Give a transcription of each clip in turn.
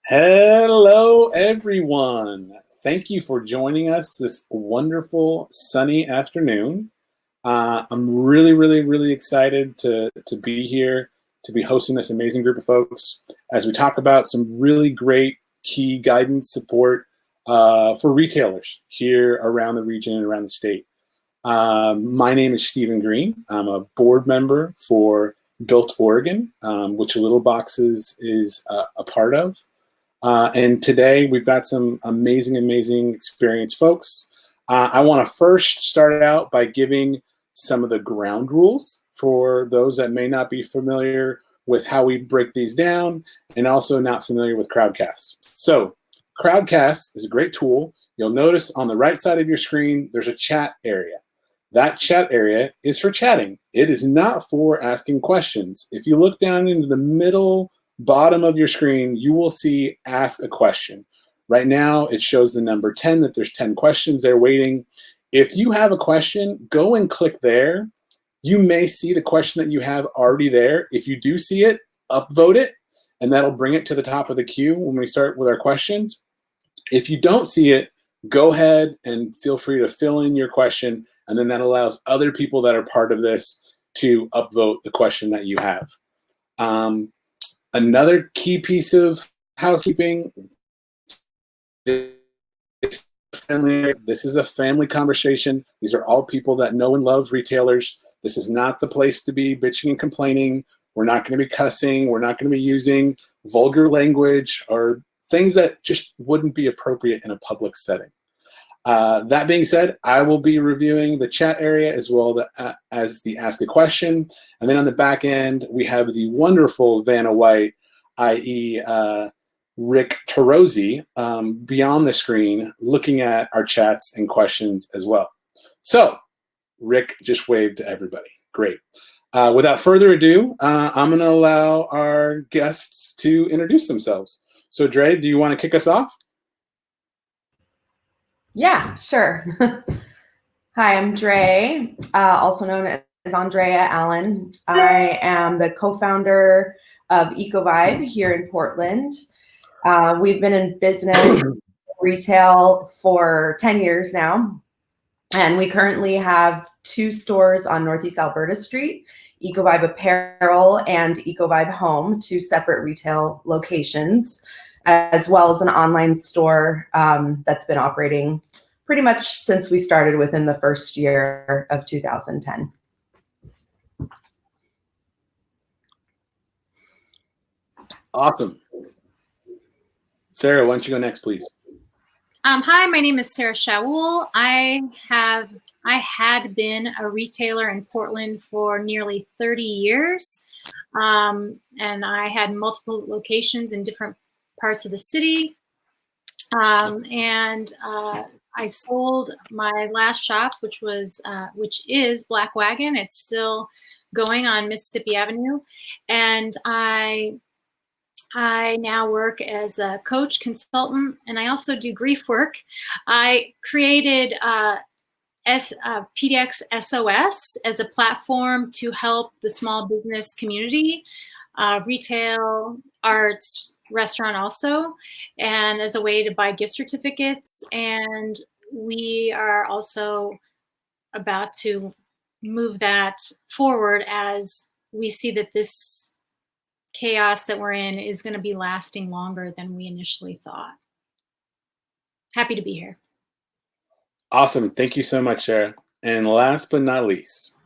Hello, everyone. Thank you for joining us this wonderful sunny afternoon. I'm really excited to be here, to be hosting this amazing group of folks as we talk about some really great key guidance support for retailers here around the region and around the state. My name is Stephen Green. I'm a board member for Built Oregon, which Little Boxes is a part of. And today we've got some amazing experienced folks. I want to first start out by giving some of the ground rules for those that may not be familiar with how we break these down and also not familiar with Crowdcast. So Crowdcast is a great tool. You'll notice on the right side of your screen, there's a chat area. That chat area is for chatting. It is not for asking questions. If you look down into the middle bottom of your screen, you will see ask a question. Right now, it shows the number 10, that there's 10 questions there waiting. If you have a question, go and click there. You may see the question that you have already there. If you do see it, upvote it, and that'll bring it to the top of the queue when we start with our questions. If you don't see it, go ahead and feel free to fill in your question, and then that allows other people that are part of this to upvote the question that you have. Another key piece of housekeeping, this is a family conversation. These are all people that know and love retailers. This is not the place to be bitching and complaining. We're not going to be cussing. We're not going to be using vulgar language or things that just wouldn't be appropriate in a public setting. That being said, I will be reviewing the chat area as well as the ask a question. And then on the back end, we have the wonderful Vanna White, i.e. Rick Tarozzi, beyond the screen, looking at our chats and questions as well. So Rick just waved to everybody. Great. Without further ado, I'm going to allow our guests to introduce themselves. So Dre, do you want to kick us off? Yeah, sure. Hi, I'm Dre, also known as Andrea Allen. I am the co-founder of EcoVibe here in Portland. We've been in business retail for 10 years now, and we currently have 2 stores on Northeast Alberta Street, EcoVibe Apparel and EcoVibe Home, 2 separate retail locations, as well as an online store that's been operating pretty much since we started within the first year of 2010. Awesome. Sarah, why don't you go next, please? Hi, my name is Sarah Shaoul. I had been a retailer in Portland for nearly 30 years, and I had multiple locations in different parts of the city. I sold my last shop, which is Black Wagon. It's still going on Mississippi Avenue, and I now work as a coach, consultant, and I also do grief work. I created PDX SOS as a platform to help the small business community, retail, arts, restaurant also, and as a way to buy gift certificates. And we are also about to move that forward as we see that this chaos that we're in is going to be lasting longer than we initially thought. Happy to be here. Awesome. Thank you so much, Sarah. And last but not least.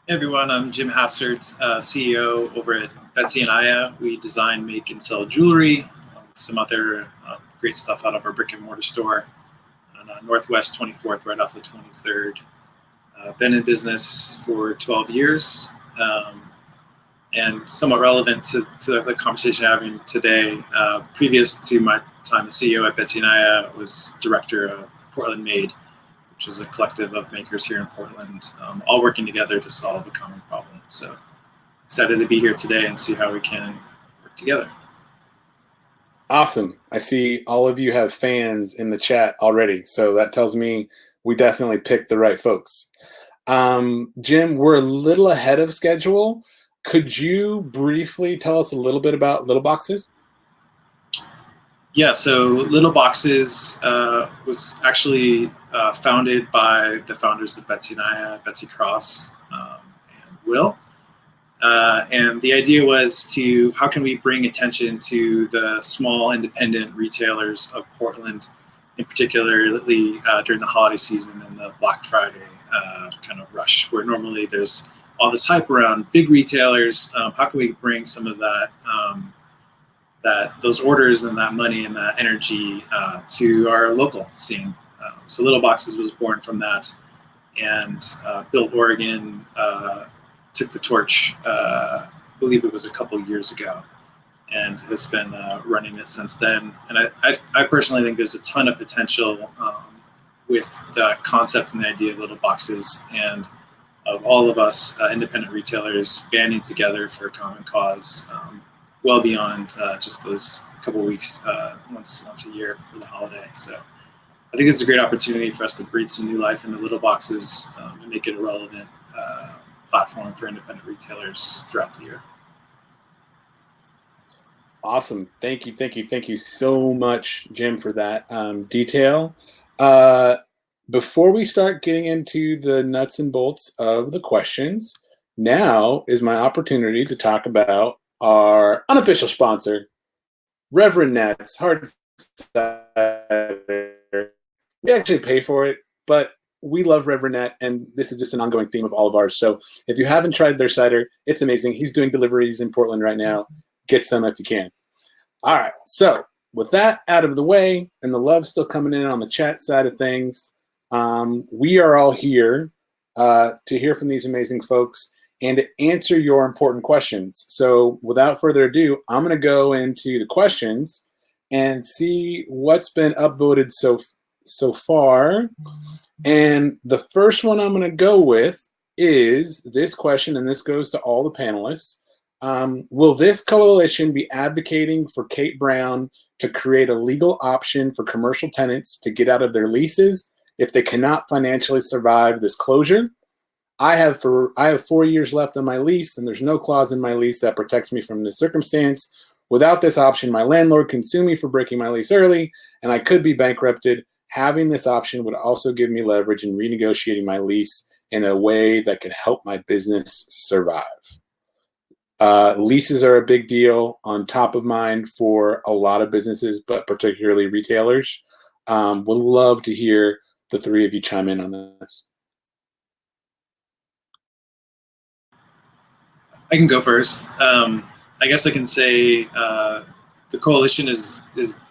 Hey everyone, I'm Jim Hassert, CEO over at Betsy and Aya. We design, make, and sell jewelry, some other great stuff out of our brick and mortar store on Northwest 24th, right off the 23rd. Been in business for 12 years. And somewhat relevant to the conversation I'm having today, previous to my time as CEO at Betsy and Aya, was director of Portland Made, which is a collective of makers here in Portland, all working together to solve a common problem. So excited to be here today and see how we can work together. Awesome. I see all of you have fans in the chat already, so that tells me we definitely picked the right folks. Jim, we're a little ahead of schedule. Could you briefly tell us a little bit about Little Boxes? Yeah, so Little Boxes was actually founded by the founders of Betsy and I, Betsy Cross and Will. And the idea was to, how can we bring attention to the small independent retailers of Portland, in particularly during the holiday season and the Black Friday kind of rush, where normally there's all this hype around big retailers. How can we bring some of that, those orders and that money and that energy to our local scene? So Little Boxes was born from that, and Built Oregon took the torch, I believe it was a couple years ago, and has been running it since then. And I personally think there's a ton of potential with the concept and the idea of Little Boxes, and of all of us independent retailers banding together for a common cause, well beyond just those couple weeks once a year for the holiday. So I think it's a great opportunity for us to breathe some new life into Little Boxes and make it a relevant platform for independent retailers throughout the year. Awesome. Thank you so much, Jim, for that detail. Before we start getting into the nuts and bolts of the questions, now is my opportunity to talk about our unofficial sponsor, Reverend Nets Hard Cider. We actually pay for it, but we love Reverend Net, and this is just an ongoing theme of all of ours. So if you haven't tried their cider, it's amazing. He's doing deliveries in Portland right now. Get some if you can. All right, so with that out of the way, and the love still coming in on the chat side of things, we are all here to hear from these amazing folks and to answer your important questions. So without further ado, I'm going to go into the questions and see what's been upvoted so far. And the first one I'm going to go with is this question, and this goes to all the panelists. Will this coalition be advocating for Kate Brown to create a legal option for commercial tenants to get out of their leases if they cannot financially survive this closure? I have 4 years left on my lease, and there's no clause in my lease that protects me from this circumstance. Without this option, my landlord can sue me for breaking my lease early, and I could be bankrupted. Having this option would also give me leverage in renegotiating my lease in a way that could help my business survive. Leases are a big deal, on top of mind for a lot of businesses, but particularly retailers. Would love to hear the three of you chime in on this. I can go first. I guess I can say the coalition is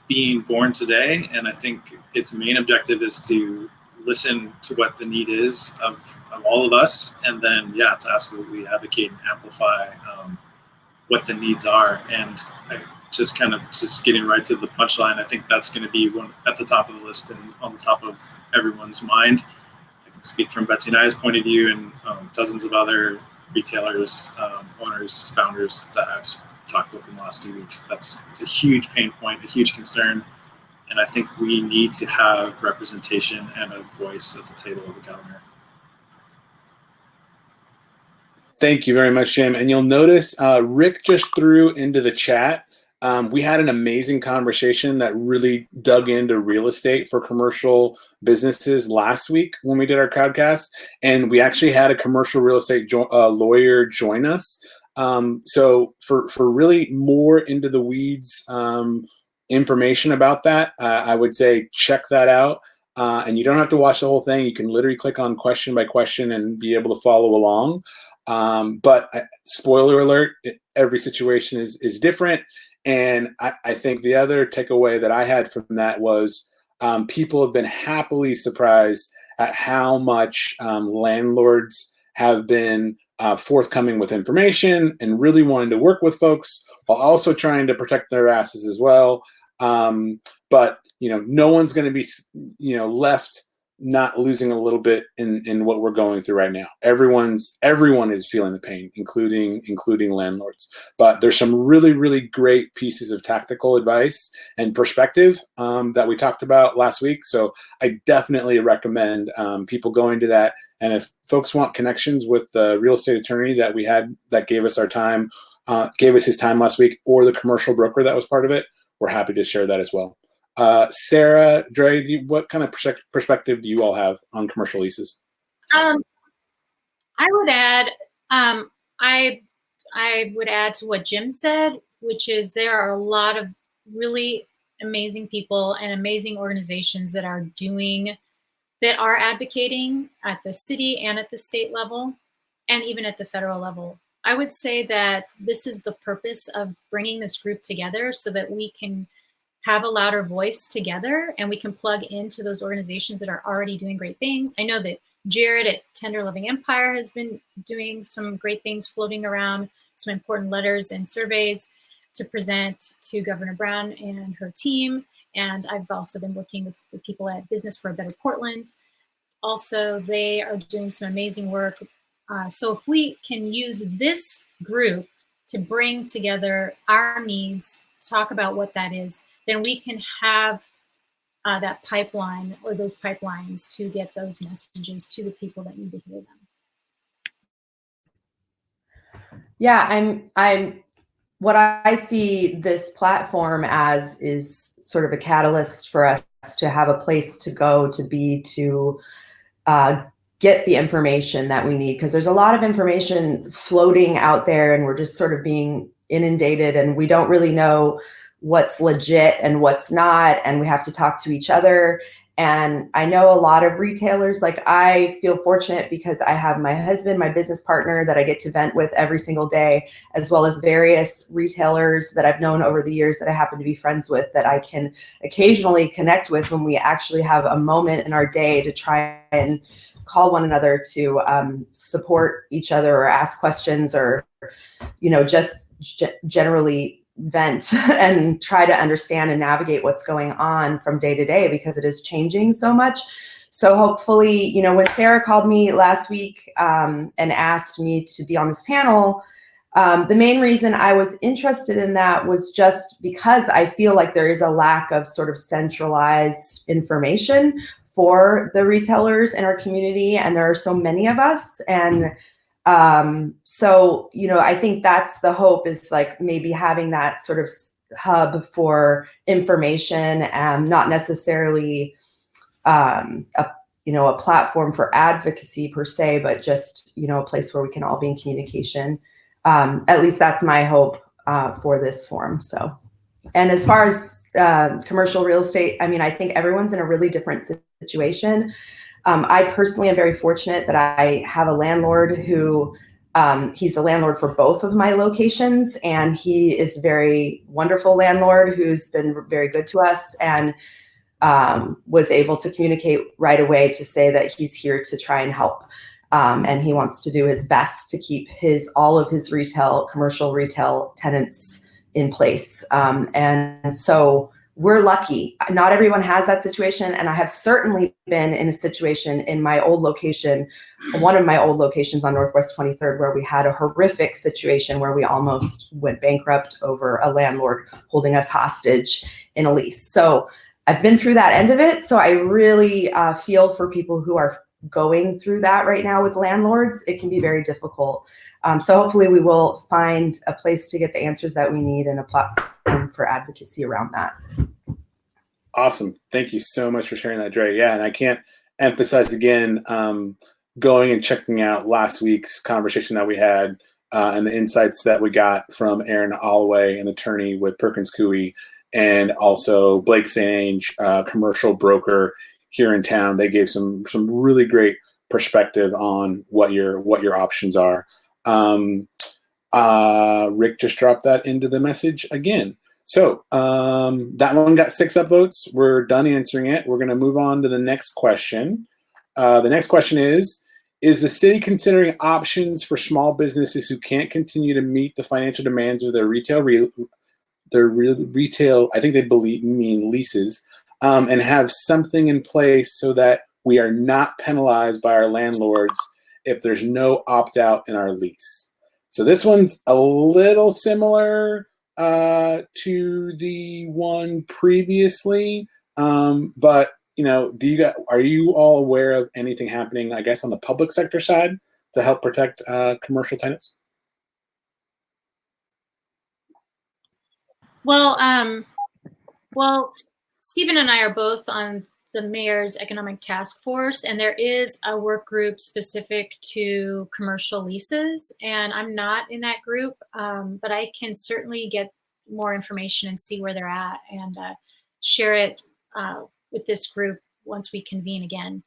being born today, and I think its main objective is to listen to what the need is of all of us, and then to absolutely advocate and amplify what the needs are. And I just getting right to the punchline, I think that's going to be one at the top of the list and on the top of everyone's mind. I can speak from Betsy and I's point of view, and dozens of other retailers, owners, founders that I've talked with in the last few weeks. It's a huge pain point, a huge concern, and I think we need to have representation and a voice at the table of the governor. Thank you very much, Jim. And you'll notice Rick just threw into the chat. We had an amazing conversation that really dug into real estate for commercial businesses last week when we did our crowdcast, and we actually had a commercial real estate lawyer join us. So for really more into the weeds information about that, I would say check that out. And you don't have to watch the whole thing. You can literally click on question by question and be able to follow along. But spoiler alert, every situation is different. And I think the other takeaway that I had from that was people have been happily surprised at how much landlords have been forthcoming with information and really wanting to work with folks while also trying to protect their asses as well. But no one's going to be left not losing a little bit in what we're going through right now. Everyone is feeling the pain, including landlords. But there's some really, really great pieces of tactical advice and perspective that we talked about last week. So I definitely recommend people going to that. And if folks want connections with the real estate attorney that we had that gave us his time last week, or the commercial broker that was part of it, we're happy to share that as well. Sarah, Dre, what kind of perspective do you all have on commercial leases? I would add, I would add to what Jim said, which is there are a lot of really amazing people and amazing organizations that are advocating at the city and at the state level, and even at the federal level. I would say that this is the purpose of bringing this group together so that we can have a louder voice together and we can plug into those organizations that are already doing great things. I know that Jared at Tender Loving Empire has been doing some great things, floating around some important letters and surveys to present to Governor Brown and her team. And I've also been working with the people at Business for a Better Portland. Also, they are doing some amazing work. So if we can use this group to bring together our needs, talk about what that is, then we can have that pipeline or those pipelines to get those messages to the people that need to hear them. Yeah, I'm what I see this platform as is sort of a catalyst for us to have a place to go, to be, to get the information that we need, because there's a lot of information floating out there and we're just sort of being inundated and we don't really know what's legit and what's not, and we have to talk to each other. And I know a lot of retailers, like I feel fortunate because I have my husband, my business partner that I get to vent with every single day, as well as various retailers that I've known over the years that I happen to be friends with that I can occasionally connect with when we actually have a moment in our day to try and call one another to support each other or ask questions or, you know, just generally vent and try to understand and navigate what's going on from day to day, because it is changing so much. So hopefully, you know, when Sarah called me last week and asked me to be on this panel, the main reason I was interested in that was just because I feel like there is a lack of sort of centralized information for the retailers in our community, and there are so many of us. And so, you know, I think that's the hope, is like maybe having that sort of hub for information, and not necessarily a platform for advocacy per se, but just, you know, a place where we can all be in communication. At least that's my hope for this forum. So, and as far as commercial real estate, I mean, I think everyone's in a really different situation. I personally am very fortunate that I have a landlord who, he's the landlord for both of my locations, and he is a very wonderful landlord who's been very good to us, and was able to communicate right away to say that he's here to try and help. And he wants to do his best to keep all of his commercial retail tenants in place. And so we're lucky. Not everyone has that situation. And I have certainly been in a situation in my old location, one of my old locations on Northwest 23rd, where we had a horrific situation where we almost went bankrupt over a landlord holding us hostage in a lease. So I've been through that end of it. So I really feel for people who are going through that right now with landlords. It can be very difficult. So hopefully we will find a place to get the answers that we need and a platform for advocacy around that. Awesome. Thank you so much for sharing that, Dre. Yeah, and I can't emphasize again, going and checking out last week's conversation that we had and the insights that we got from Aaron Alloway, an attorney with Perkins Coie, and also Blake St. Ange, commercial broker here in town. They gave some really great perspective on what your options are. Rick just dropped that into the message again. So that one got 6 upvotes. We're done answering it. We're going to move on to the next question. The next question is the city considering options for small businesses who can't continue to meet the financial demands of their retail, I think they mean leases, and have something in place so that we are not penalized by our landlords if there's no opt-out in our lease? So this one's a little similar to the one previously, but you know, are you all aware of anything happening, I guess, on the public sector side to help protect commercial tenants? Well, Well, Stephen and I are both on the mayor's economic task force, and there is a work group specific to commercial leases, and I'm not in that group, but I can certainly get more information and see where they're at and share it with this group once we convene again.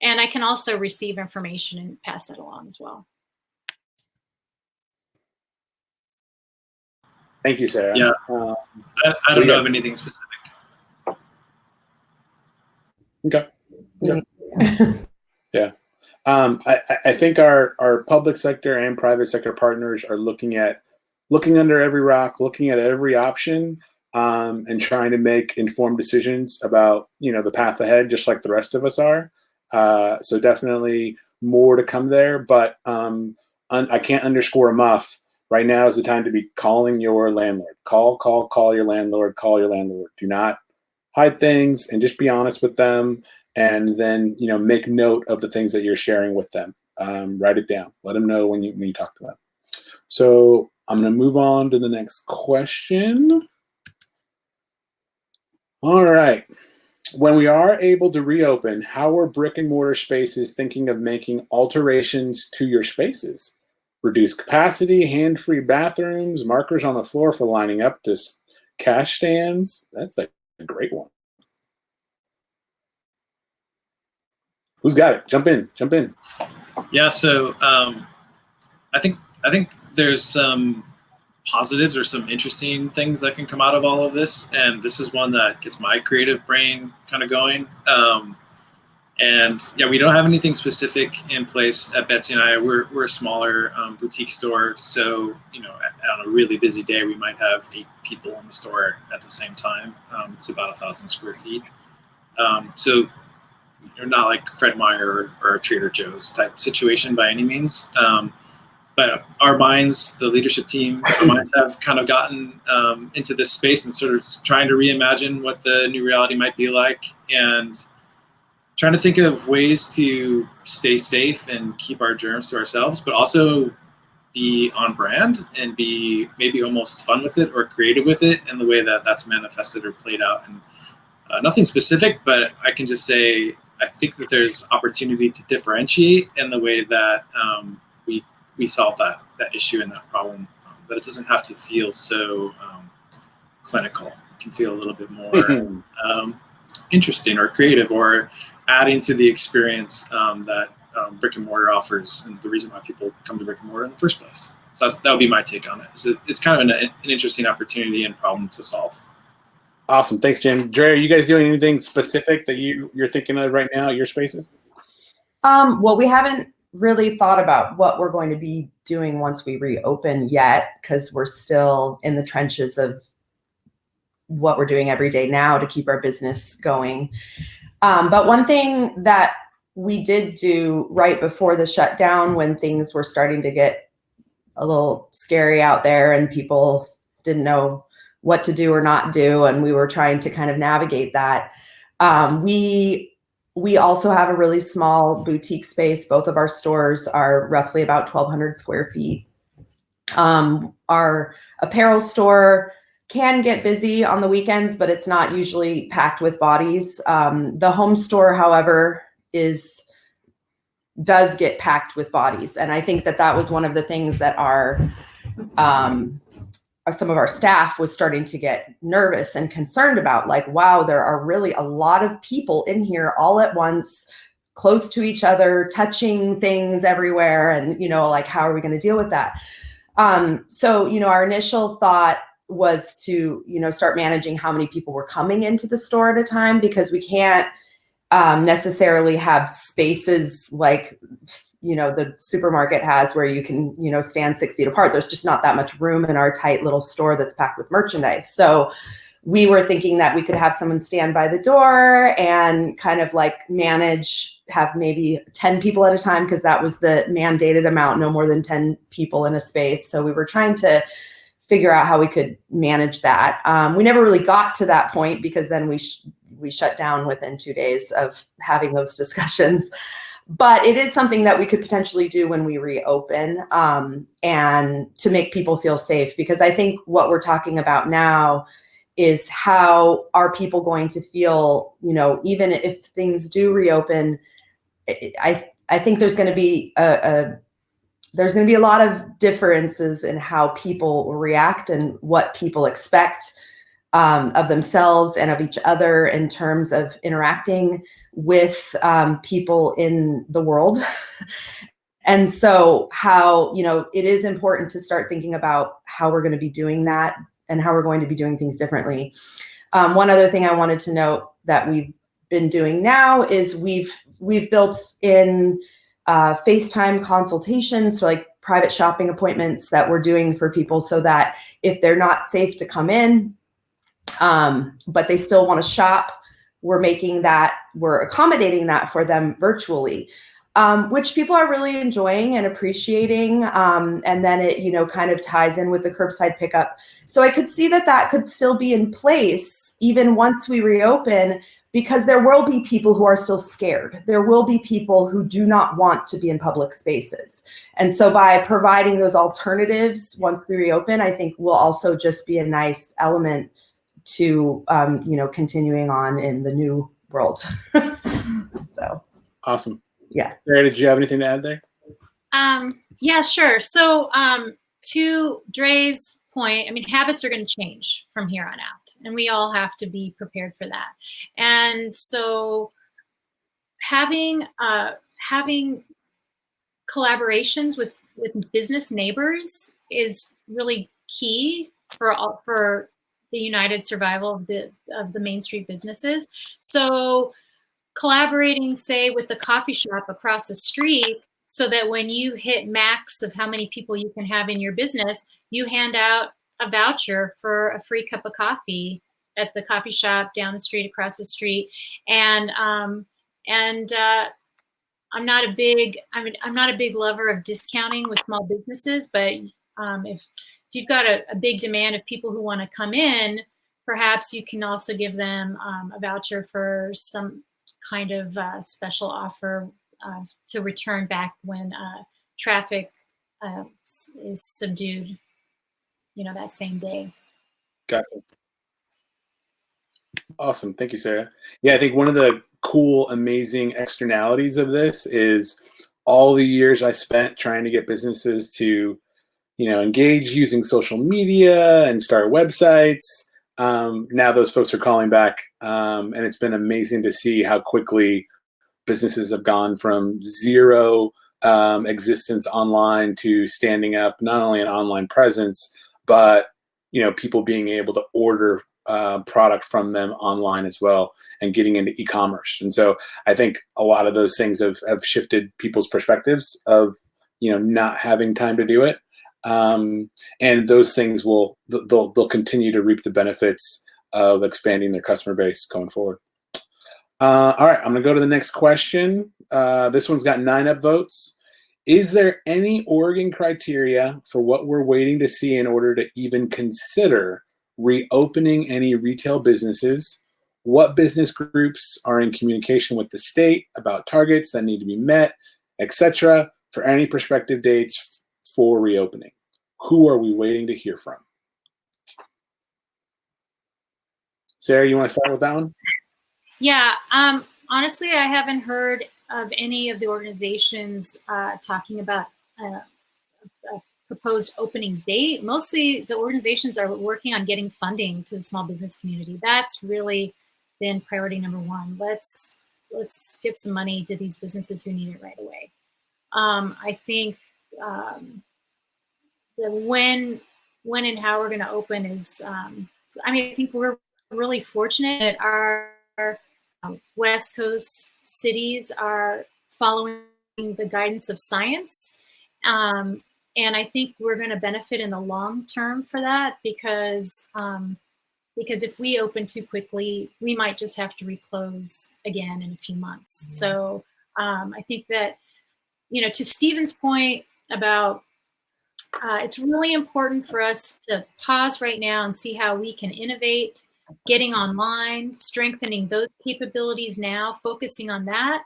And I can also receive information and pass that along as well. Thank you, Sarah. Yeah, I don't know of anything specific. Okay. Yeah. I think our public sector and private sector partners are looking under every rock, looking at every option, and trying to make informed decisions about, the path ahead, just like the rest of us are. So definitely more to come there, but I can't underscore enough. Right now is the time to be calling your landlord. Call your landlord. Call your landlord. Do not hide things, and just be honest with them. And then, make note of the things that you're sharing with them. Write it down. Let them know when you talk to them. So I'm going to move on to the next question. All right. When we are able to reopen, how are brick and mortar spaces thinking of making alterations to your spaces? Reduce capacity, hand-free bathrooms, markers on the floor for lining up to cash stands. That's a great one. Who's got it? Jump in. Yeah, so I think there's some positives or some interesting things that can come out of all of this, and this is one that gets my creative brain kind of going. And yeah, we don't have anything specific in place at Betsy and I. We're a smaller boutique store, so on a really busy day, we might have 8 people in the store at the same time. It's about 1,000 square feet. So you're not like Fred Meyer or Trader Joe's type situation by any means. But our minds, the leadership team, our minds have kind of gotten into this space and sort of trying to reimagine what the new reality might be like, and trying to think of ways to stay safe and keep our germs to ourselves, but also be on brand and be maybe almost fun with it or creative with it in the way that that's manifested or played out. And nothing specific, but I can just say I think that there's opportunity to differentiate in the way that we solve that issue and that problem, that it doesn't have to feel so clinical. It can feel a little bit more interesting or creative, or adding to the experience that brick and mortar offers, and the reason why people come to brick and mortar in the first place. So that would be my take on it. So it's kind of an interesting opportunity and problem to solve. Awesome. Thanks, Jim. Dre, are you guys doing anything specific that you're thinking of right now at your spaces? Well, we haven't really thought about what we're going to be doing once we reopen yet, because we're still in the trenches of what we're doing every day now to keep our business going. But one thing that we did do right before the shutdown, when things were starting to get a little scary out there and people didn't know what to do or not do, and we were trying to kind of navigate that, we also have a really small boutique space. Both of our stores are roughly about 1,200 square feet. Our apparel store can get busy on the weekends, but it's not usually packed with bodies. The home store, however, does get packed with bodies. And I think that was one of the things that some of our staff was starting to get nervous and concerned about, like, wow, there are really a lot of people in here all at once, close to each other, touching things everywhere. And, like, how are we going to deal with that? So, our initial thought was to, start managing how many people were coming into the store at a time, because we can't necessarily have spaces like, the supermarket has, where you can, stand 6 feet apart. There's just not that much room in our tight little store that's packed with merchandise. So we were thinking that we could have someone stand by the door and kind of like have maybe 10 people at a time, because that was the mandated amount, no more than 10 people in a space. So we were trying to figure out how we could manage that. We never really got to that point, because then we shut down within 2 days of having those discussions. But it is something that we could potentially do when we reopen, and to make people feel safe, because I think what we're talking about now is how are people going to feel, you know, even if things do reopen. I think there's going to be there's going to be a lot of differences in how people react and what people expect of themselves and of each other in terms of interacting with people in the world. And so how, you know, it is important to start thinking about how we're going to be doing that and how we're going to be doing things differently. One other thing I wanted to note that we've been doing now is we've built in Facetime consultations, so like private shopping appointments that we're doing for people, so that if they're not safe to come in, but they still want to shop, we're accommodating that for them virtually. Which people are really enjoying and appreciating. And then it, you know, kind of ties in with the curbside pickup. So I could see that could still be in place even once we reopen, because there will be people who are still scared. There will be people who do not want to be in public spaces. And so by providing those alternatives once we reopen, I think will also just be a nice element to, you know, continuing on in the new world. So. Awesome. Yeah. Sarah, did you have anything to add there? Yeah, sure. So to Dre's point, I mean, habits are going to change from here on out, and we all have to be prepared for that. And so having collaborations with business neighbors is really key for the united survival of the Main Street businesses. So collaborating, say, with the coffee shop across the street, so that when you hit max of how many people you can have in your business, you hand out a voucher for a free cup of coffee at the coffee shop down the street, across the street. And I'm not a big lover of discounting with small businesses, but if you've got a big demand of people who want to come in, perhaps you can also give them a voucher for some kind of special offer to return back when traffic is subdued, you know, that same day. Gotcha. Awesome. Thank you, Sarah. Yeah, I think one of the cool, amazing externalities of this is all the years I spent trying to get businesses to, you know, engage using social media and start websites. Now those folks are calling back, and it's been amazing to see how quickly businesses have gone from zero existence online to standing up not only an online presence, but, you know, people being able to order product from them online as well, and getting into e-commerce. And so I think a lot of those things have shifted people's perspectives of, you know, not having time to do it. And those things they'll continue to reap the benefits of expanding their customer base going forward. All right, I'm gonna go to the next question. This one's got 9 upvotes. Is there any Oregon criteria for what we're waiting to see in order to even consider reopening any retail businesses? What business groups are in communication with the state about targets that need to be met, etc., for any prospective dates for reopening? Who are we waiting to hear from? Sarah, you want to start with that one? Yeah, honestly, I haven't heard of any of the organizations talking about a proposed opening date. Mostly the organizations are working on getting funding to the small business community. That's really been priority number 1. Let's get some money to these businesses who need it right away. I think the when and how we're going to open is, I mean, I think we're really fortunate that our West Coast cities are following the guidance of science. And I think we're going to benefit in the long term for that, because if we open too quickly, we might just have to reclose again in a few months. Mm-hmm. So I think that, you know, to Stephen's point about it's really important for us to pause right now and see how we can innovate, getting online, strengthening those capabilities now, focusing on that,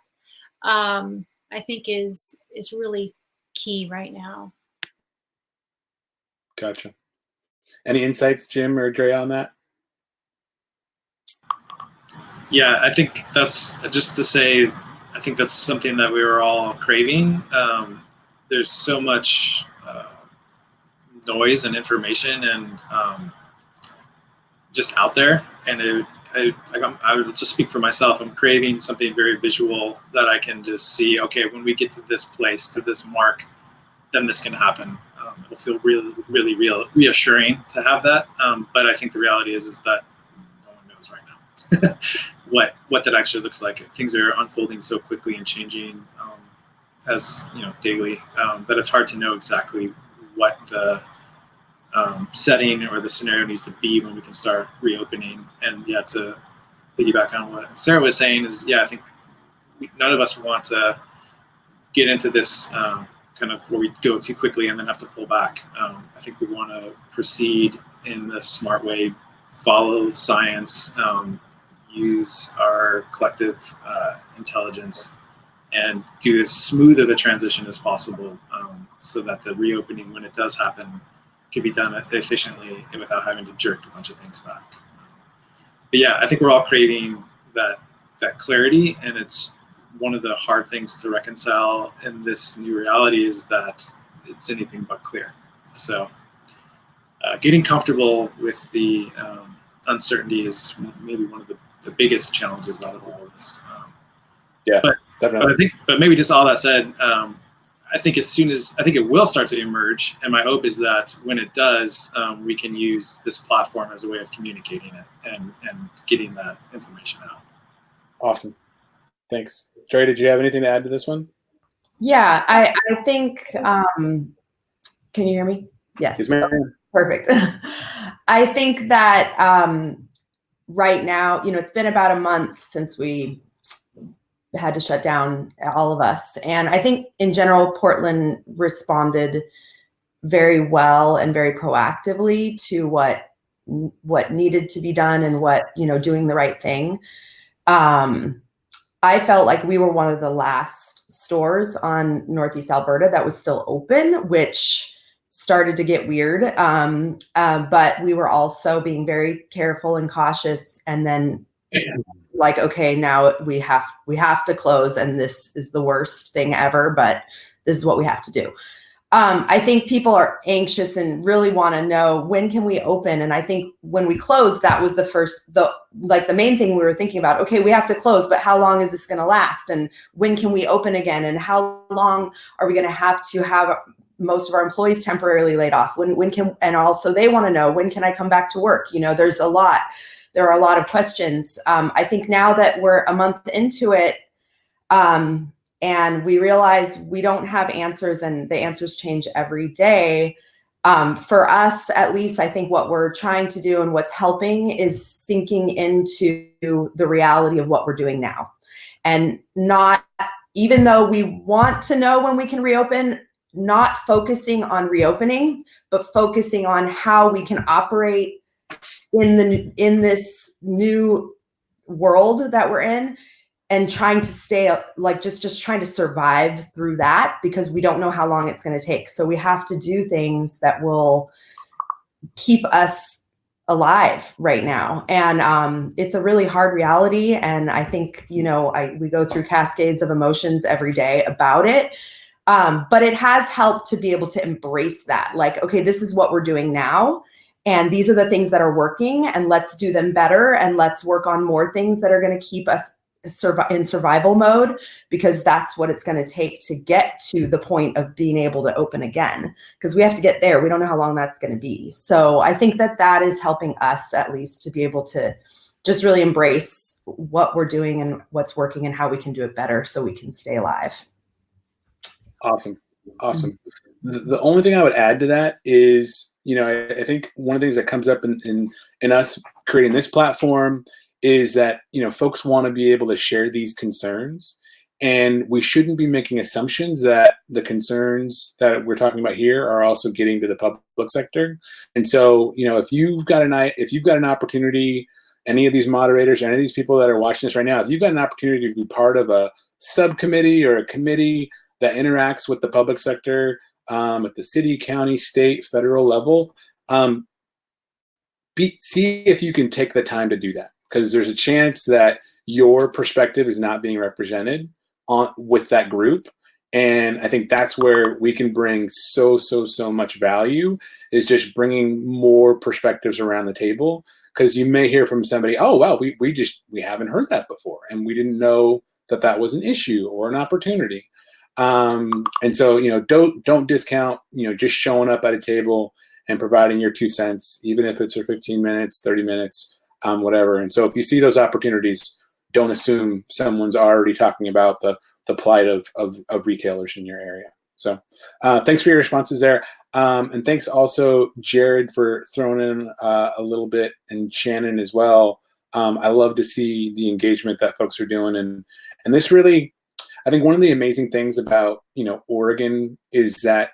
I think is really key right now. Gotcha. Any insights, Jim or Andrea, on that? Yeah, I think that's just to say, I think that's something that we were all craving. There's so much noise and information and just out there, and I would just speak for myself. I'm craving something very visual that I can just see. Okay, when we get to this place, to this mark, then this can happen. It'll feel really, really reassuring to have that. But I think the reality is that no one knows right now what that actually looks like. Things are unfolding so quickly and changing as daily that it's hard to know exactly what the setting or the scenario needs to be when we can start reopening. And yeah, to piggyback on what Sarah was saying is, I think none of us want to get into this kind of where we go too quickly and then have to pull back. I think we want to proceed in the smart way, follow science, use our collective intelligence, and do as smooth of a transition as possible so that the reopening, when it does happen, can be done efficiently and without having to jerk a bunch of things back. But yeah, I think we're all craving that clarity, and it's one of the hard things to reconcile in this new reality is that it's anything but clear. So getting comfortable with the uncertainty is maybe one of the biggest challenges out of all of this. But maybe just all that said, I think it will start to emerge, and my hope is that when it does, we can use this platform as a way of communicating it and getting that information out. Awesome. Thanks. Dre, did you have anything to add to this one? Yeah, I think, can you hear me? Yes. Yes, ma'am. Perfect. I think that right now, it's been about a month since we had to shut down, all of us. And I think in general, Portland responded very well and very proactively to what needed to be done and what, doing the right thing. I felt like we were one of the last stores on Northeast Alberta that was still open, which started to get weird. But we were also being very careful and cautious, and then like, okay, now we have to close, and this is the worst thing ever, but this is what we have to do. I think people are anxious and really want to know, when can we open? And I think when we closed, that was the main thing we were thinking about. Okay, we have to close, but how long is this going to last? And when can we open again? And how long are we going to have most of our employees temporarily laid off? When can, and also they want to know, when can I come back to work? There are a lot of questions. I think now that we're a month into it, and we realize we don't have answers, and the answers change every day. For us, at least, I think what we're trying to do and what's helping is sinking into the reality of what we're doing now. And not, even though we want to know when we can reopen, not focusing on reopening, but focusing on how we can operate in this new world that we're in, and trying to stay just trying to survive through that, because we don't know how long it's going to take. So we have to do things that will keep us alive right now. And it's a really hard reality. And I think, we go through cascades of emotions every day about it. But it has helped to be able to embrace that. Like, okay, this is what we're doing now, and these are the things that are working, and let's do them better, and let's work on more things that are going to keep us in survival mode, because that's what it's going to take to get to the point of being able to open again, because we have to get there. We don't know how long that's going to be. So I think that is helping us, at least, to be able to just really embrace what we're doing and what's working and how we can do it better so we can stay alive. Awesome. The only thing I would add to that is, I think one of the things that comes up in us creating this platform is that, folks want to be able to share these concerns, and we shouldn't be making assumptions that the concerns that we're talking about here are also getting to the public sector. And so, if you've got an opportunity, any of these moderators, any of these people that are watching this right now, if you've got an opportunity to be part of a subcommittee or a committee that interacts with the public sector at the city, county, state, federal level, see if you can take the time to do that, because there's a chance that your perspective is not being represented with that group. And I think that's where we can bring so much value, is just bringing more perspectives around the table. Because you may hear from somebody, oh, well, we haven't heard that before, and we didn't know that was an issue or an opportunity. And so, don't discount, just showing up at a table and providing your 2 cents, even if it's for 15 minutes, 30 minutes, whatever. And so if you see those opportunities, don't assume someone's already talking about the plight of retailers in your area. So thanks for your responses there. And thanks also, Jared, for throwing in a little bit, and Shannon as well. I love to see the engagement that folks are doing. And this really, I think one of the amazing things about, Oregon is that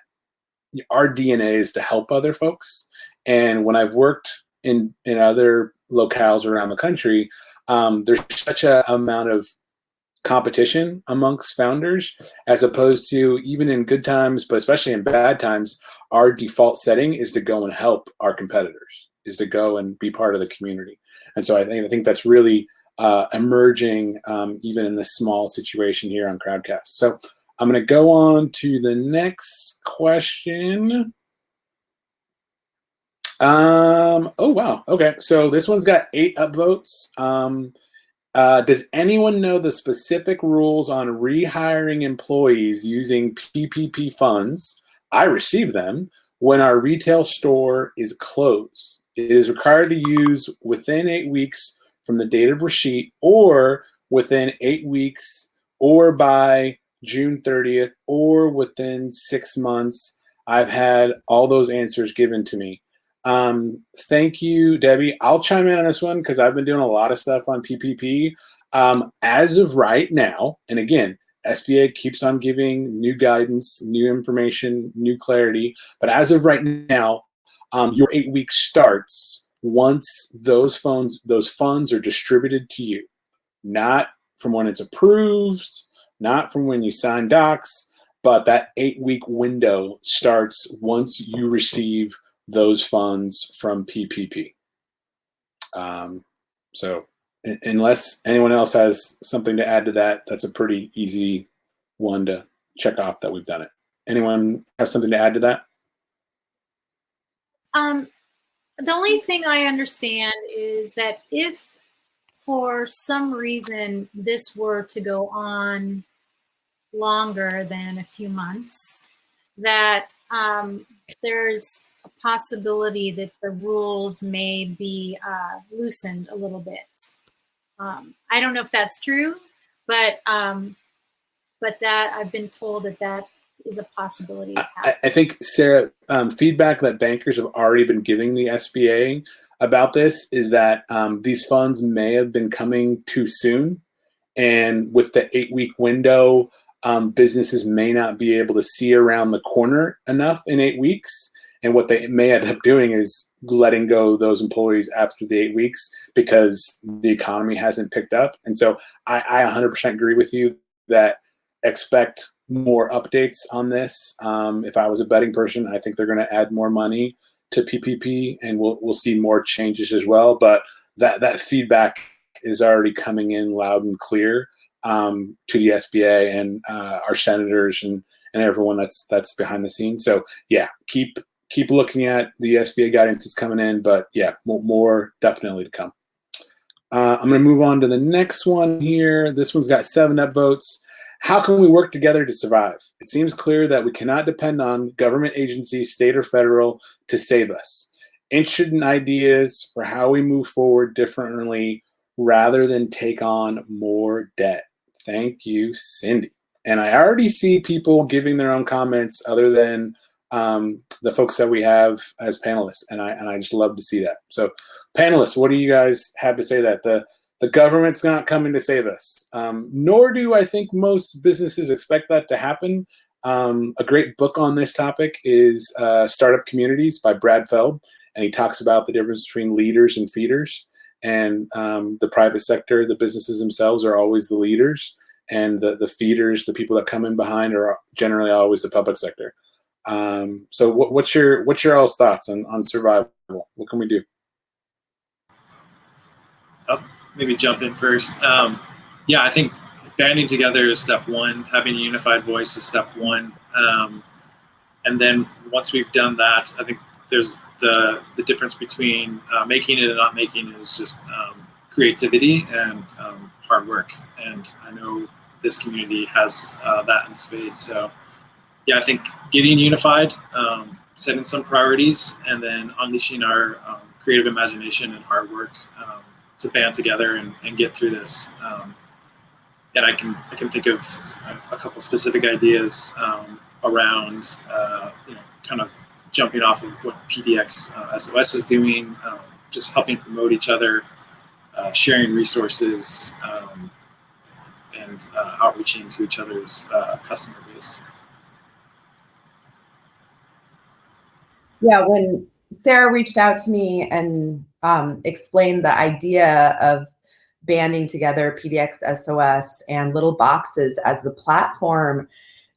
our DNA is to help other folks. And when I've worked in other locales around the country, there's such a amount of competition amongst founders, as opposed to, even in good times, but especially in bad times, our default setting is to go and help our competitors, is to go and be part of the community. And so I think that's really emerging, even in this small situation here on Crowdcast. So I'm going to go on to the next question. Oh, wow. Okay. So this one's got 8 upvotes. Does anyone know the specific rules on rehiring employees using PPP funds? I receive them when our retail store is closed. It is required to use within 8 weeks from the date of receipt, or within 8 weeks, or by June 30th, or within 6 months. I've had all those answers given to me. Thank you, Debbie. I'll chime in on this one because I've been doing a lot of stuff on PPP. As of right now, and again, SBA keeps on giving new guidance, new information, new clarity. But as of right now, your 8 weeks starts once those funds are distributed to you, not from when it's approved, not from when you sign docs, but that 8 week window starts once you receive those funds from PPP. So unless anyone else has something to add to that, that's a pretty easy one to check off that we've done it. Anyone have something to add to that? The only thing I understand is that if for some reason this were to go on longer than a few months, that there's a possibility that the rules may be loosened a little bit. I don't know if that's true, but that I've been told that is a possibility. I think, Sarah, feedback that bankers have already been giving the SBA about this is that these funds may have been coming too soon, and with the 8 week window, businesses may not be able to see around the corner enough in 8 weeks. And what they may end up doing is letting go those employees after the 8 weeks because the economy hasn't picked up. And so I 100% agree with you that expect more updates on this. If I was a betting person, I think they're going to add more money to PPP, and we'll see more changes as well. But that feedback is already coming in loud and clear to the SBA and our senators and everyone that's behind the scenes. So yeah, keep looking at the SBA guidance that's coming in, but yeah, more definitely to come. I'm going to move on to the next one here. This one's got 7 upvotes. How can we work together to survive? It seems clear that we cannot depend on government agencies, state or federal, to save us. Interested in ideas for how we move forward differently rather than take on more debt. Thank you, Cindy. And I already see people giving their own comments other than the folks that we have as panelists, and I just love to see that. So panelists, what do you guys have to say that the government's not coming to save us? Nor do I think most businesses expect that to happen. A great book on this topic is Startup Communities by Brad Feld, and he talks about the difference between leaders and feeders. And the private sector, the businesses themselves are always the leaders, and the feeders, the people that come in behind, are generally always the public sector. So what's your all's thoughts on survival? What can we do? maybe jump in first. Yeah, I think banding together is step one. Having a unified voice is step one. And then once we've done that, I think there's the difference between making it and not making it is just creativity and hard work. And I know this community has that in spades. So yeah, I think getting unified, setting some priorities, and then unleashing our creative imagination and hard work to band together and get through this. And I can think of a couple specific ideas around kind of jumping off of what PDX SOS is doing, just helping promote each other, sharing resources, and outreaching to each other's customer base. Yeah, when Sarah reached out to me and explained the idea of banding together PDX SOS and Little Boxes as the platform,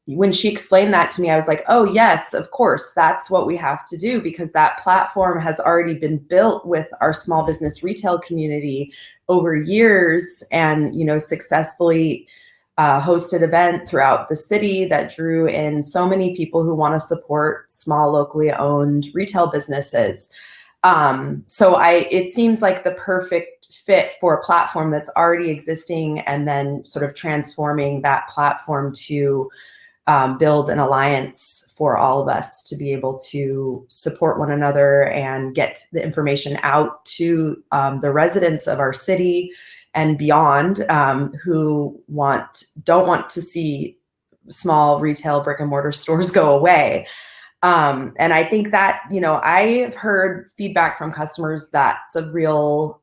when she explained that to me, I was like, oh yes, of course, that's what we have to do, because that platform has already been built with our small business retail community over years, and successfully hosted event throughout the city that drew in so many people who want to support small locally owned retail businesses. So it seems like the perfect fit for a platform that's already existing, and then sort of transforming that platform to build an alliance for all of us to be able to support one another and get the information out to the residents of our city and beyond, who don't want to see small retail brick and mortar stores go away. And I think that, I've heard feedback from customers that's a real,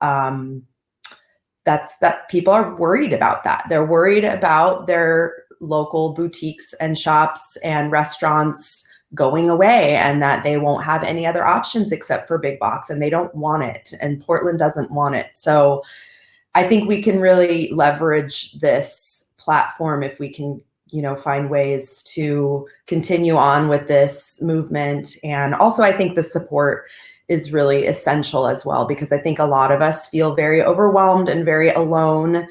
that people are worried about that. They're worried about their local boutiques and shops and restaurants going away, and that they won't have any other options except for big box, and they don't want it, and Portland doesn't want it. So I think we can really leverage this platform if we can, find ways to continue on with this movement. And also I think the support is really essential as well, because I think a lot of us feel very overwhelmed and very alone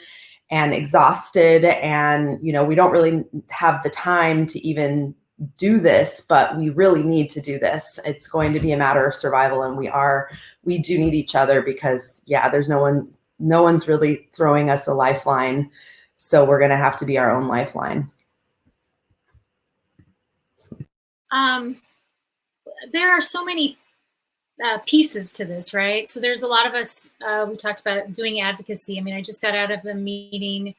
and exhausted, and we don't really have the time to even do this, but we really need to do this. It's going to be a matter of survival, and we do need each other, because there's no one's really throwing us a lifeline, so we're going to have to be our own lifeline. There are so many pieces to this, right? So there's a lot of us, we talked about doing advocacy. I mean, I just got out of a meeting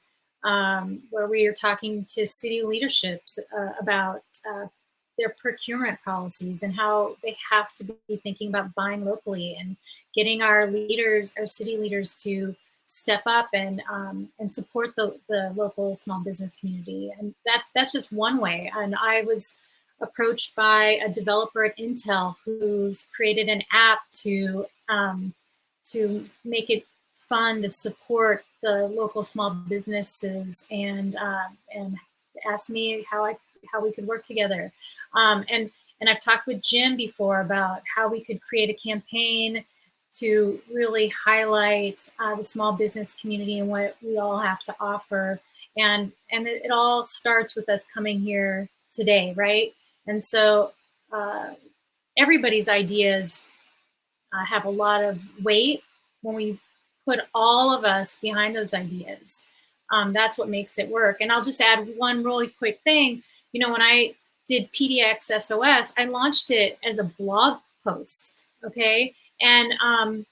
where we are talking to city leaderships about their procurement policies and how they have to be thinking about buying locally, and getting our leaders, our city leaders, to step up and support the local small business community. And that's just one way. And I was approached by a developer at Intel who's created an app to make it fun to support the local small businesses, and asked me how we could work together. And I've talked with Jim before about how we could create a campaign to really highlight the small business community and what we all have to offer. And it all starts with us coming here today, right? And so everybody's ideas have a lot of weight when we put all of us behind those ideas. That's what makes it work. And I'll just add one really quick thing. When I did PDX SOS, I launched it as a blog post, okay? And I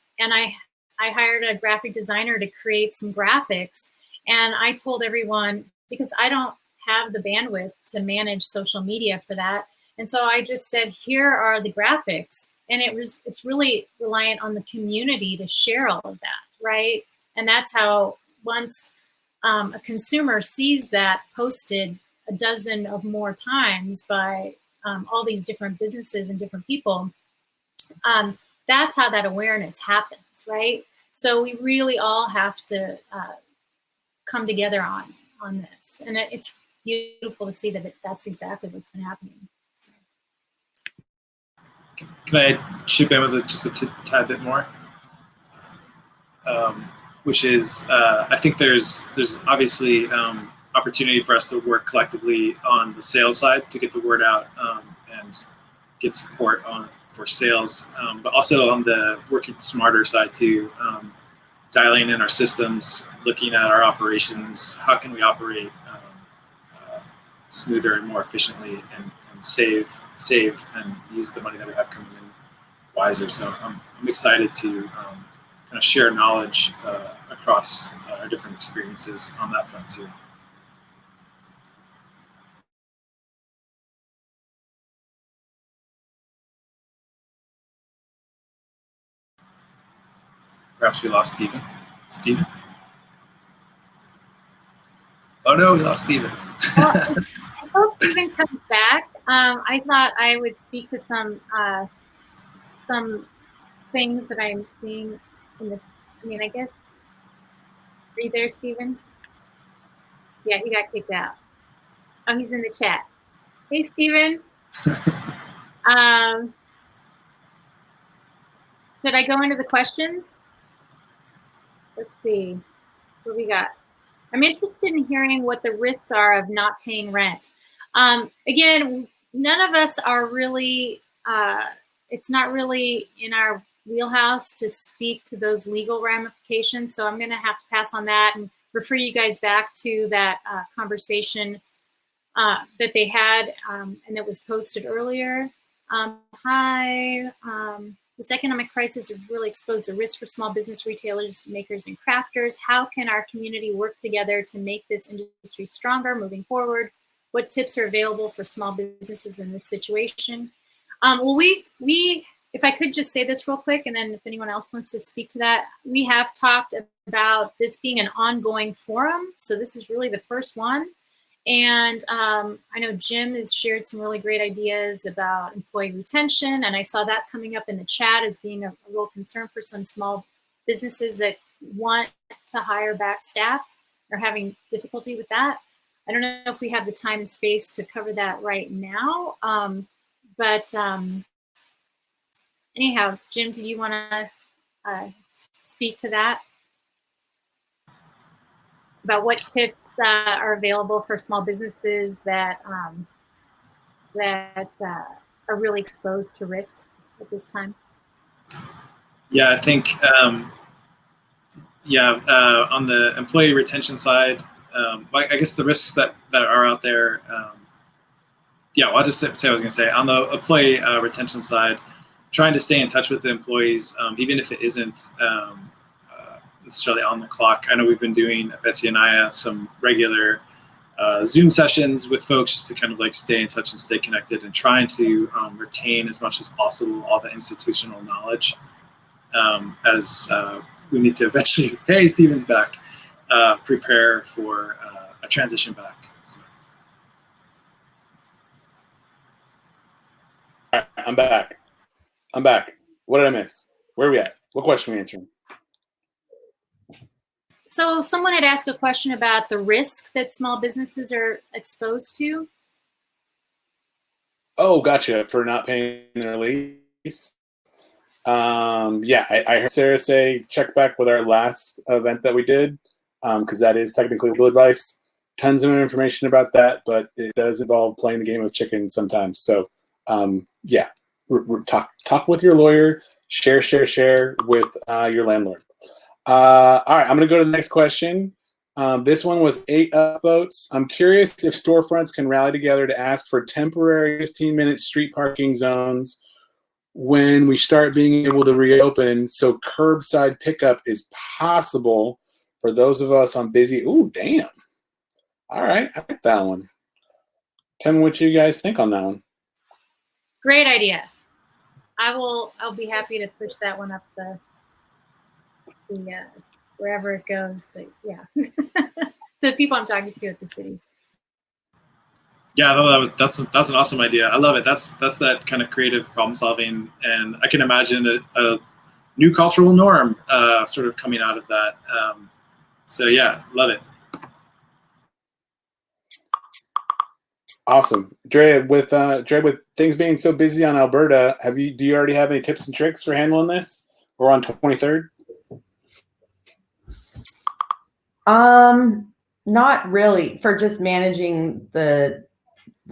hired a graphic designer to create some graphics, and I told everyone, because I don't have the bandwidth to manage social media for that. And so I just said, here are the graphics. And it's really reliant on the community to share all of that, right? And that's how, once a consumer sees that posted a dozen or more times by all these different businesses and different people, that's how that awareness happens, right? So we really all have to come together on this. And it's beautiful to see that that's exactly what's been happening. So. Can I chip in with just a tad bit more? which is I think there's obviously opportunity for us to work collectively on the sales side to get the word out and get support for sales, but also on the working smarter side too, dialing in our systems, looking at our operations, how can we operate smoother and more efficiently and save and use the money that we have coming in wiser. So I'm excited to kind of share knowledge across our different experiences on that front too. Perhaps we lost Stephen. Stephen? Oh no, we lost Stephen. Well, until Stephen comes back, I thought I would speak to some things that I'm seeing in the. I mean, I guess. Are you there, Stephen? Yeah, he got kicked out. Oh, he's in the chat. Hey, Stephen. Should I go into the questions? Let's see what we got. I'm interested in hearing what the risks are of not paying rent. Again, none of us are really, it's not really in our wheelhouse to speak to those legal ramifications. So I'm going to have to pass on that and refer you guys back to that conversation that they had and that was posted earlier. Hi. The second economic crisis has really exposed the risk for small business retailers, makers, and crafters. How can our community work together to make this industry stronger moving forward? What tips are available for small businesses in this situation? Well, if I could just say this real quick, and then if anyone else wants to speak to that, we have talked about this being an ongoing forum. So this is really the first one. And I know Jim has shared some really great ideas about employee retention, and I saw that coming up in the chat as being a real concern for some small businesses that want to hire back staff or having difficulty with that. I don't know if we have the time and space to cover that right now, but anyhow, Jim, do you want to speak to that? About what tips are available for small businesses that are really exposed to risks at this time? Yeah, I think, on the employee retention side, I guess the risks that are out there, well, I'll just say what I was going to say. On the employee retention side, trying to stay in touch with the employees, even if it isn't necessarily on the clock. I know we've been doing, Betsy and I, some regular Zoom sessions with folks just to kind of like stay in touch and stay connected and trying to retain as much as possible all the institutional knowledge as we need to eventually, hey, Stephen's back, prepare for a transition back. So. All right, I'm back. What did I miss? Where are we at? What question are we answering? So someone had asked a question about the risk that small businesses are exposed to. Oh, gotcha. For not paying their lease. I heard Sarah say check back with our last event that we did, because that is technically legal advice. Tons of information about that, but it does involve playing the game of chicken sometimes. So, talk with your lawyer. Share with your landlord. All right, I'm going to go to the next question. This one with 8 upvotes. I'm curious if storefronts can rally together to ask for temporary 15-minute street parking zones when we start being able to reopen, so curbside pickup is possible for those of us on busy. Ooh, damn. All right, I like that one. Tell me what you guys think on that one. Great idea. I'll be happy to push that one up the wherever it goes, but yeah, the people I'm talking to at the city. Yeah, no, that's an awesome idea. I love it. That's that kind of creative problem solving, and I can imagine a new cultural norm sort of coming out of that. So yeah, love it. Awesome, Dre. With things being so busy on Alberta, do you already have any tips and tricks for handling this? We're on 23rd. Not really, for just managing the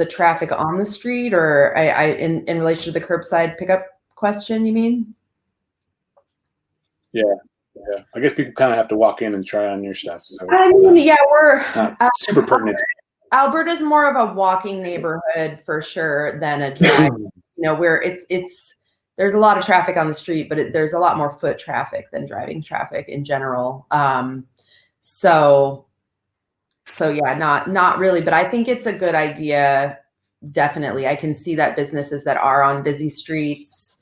traffic on the street, or in relation to the curbside pickup question, you mean? Yeah. I guess people kind of have to walk in and try on your stuff. So I mean, yeah, we're super pertinent. Alberta's more of a walking neighborhood for sure than a drive. Where there's a lot of traffic on the street, but there's a lot more foot traffic than driving traffic in general. So yeah, not really, but I think it's a good idea. Definitely, I can see that businesses that are on busy streets,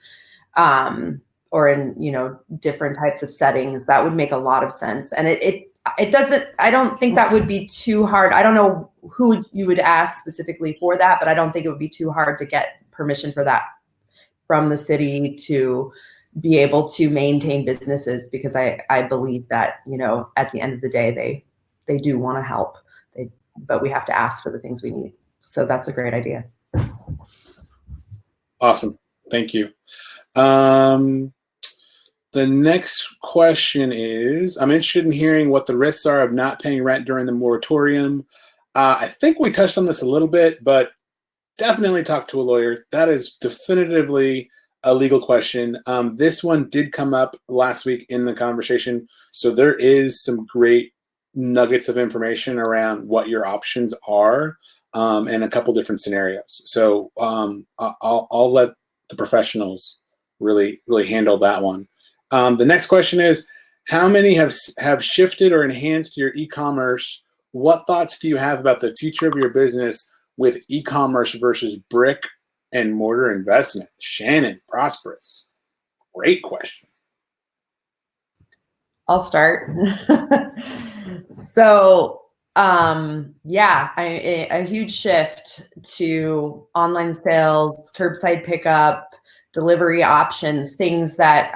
or in different types of settings, that would make a lot of sense. And it doesn't. I don't think that would be too hard. I don't know who you would ask specifically for that, but I don't think it would be too hard to get permission for that from the city to be able to maintain businesses, because I believe that at the end of the day they do want to help, but we have to ask for the things we need. So that's a great idea. Awesome. Thank you. The next question is, I'm interested in hearing what the risks are of not paying rent during the moratorium. I think we touched on this a little bit, but definitely talk to a lawyer. That is definitively a legal question. This one did come up last week in the conversation, so there is some great nuggets of information around what your options are, and a couple different scenarios. So I'll let the professionals really handle that one. The next question is, how many have shifted or enhanced your e-commerce? What thoughts do you have about the future of your business with e-commerce versus brick and mortar investment? Shannon, Prosperous. Great question. I'll start. So, yeah, a huge shift to online sales, curbside pickup, delivery options, things that